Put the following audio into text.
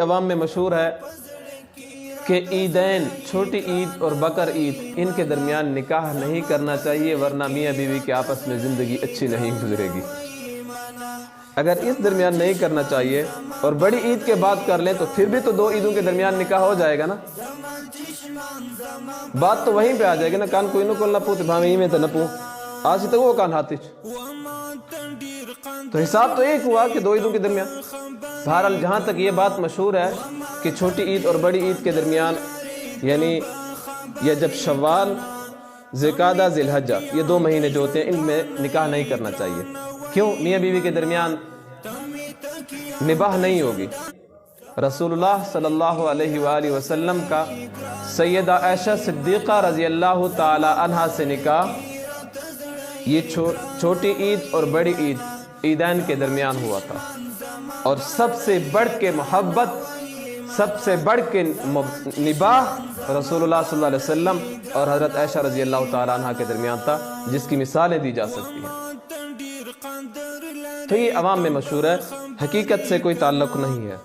عوام میں مشہور ہے کہ عیدین، چھوٹی عید اور بقر عید، ان کے درمیان نکاح نہیں کرنا چاہیے ورنہ میاں بیوی کے آپس میں زندگی اچھی نہیں گزرے گی۔ اگر اس درمیان نہیں کرنا چاہیے اور بڑی عید کے بعد کر لیں تو پھر بھی تو 2 عیدوں کے درمیان نکاح ہو جائے گا نا، بات تو وہیں پہ آ جائے گا نا، کان کوئی نہ کول نہ پوت بھاویں میں تو نہ پو آج تک وہ کان ہاتھ تو حساب تو ایک ہوا کہ 2 عیدوں کے درمیان۔ بہرحال جہاں تک یہ بات مشہور ہے کہ چھوٹی عید اور بڑی عید کے درمیان، یعنی یہ جب شوال، ذوالقعدہ، ذی الحجہ، یہ 2 مہینے جو ہوتے ہیں ان میں نکاح نہیں کرنا چاہیے۔ کیوں؟ میاں بیوی کے درمیان نباہ نہیں ہوگی۔ رسول اللہ صلی اللہ علیہ وآلہ وسلم کا سیدہ عائشہ صدیقہ رضی اللہ تعالی عنہا سے نکاح یہ چھوٹی عید اور بڑی عید، عیدین کے درمیان ہوا تھا، اور سب سے بڑھ کے محبت، سب سے بڑھ کے نباہ رسول اللہ صلی اللہ علیہ وسلم اور حضرت عائشہ رضی اللہ تعالی عنہا کے درمیان تھا، جس کی مثالیں دی جا سکتی ہیں۔ تو یہ عوام میں مشہور ہے، حقیقت سے کوئی تعلق نہیں ہے۔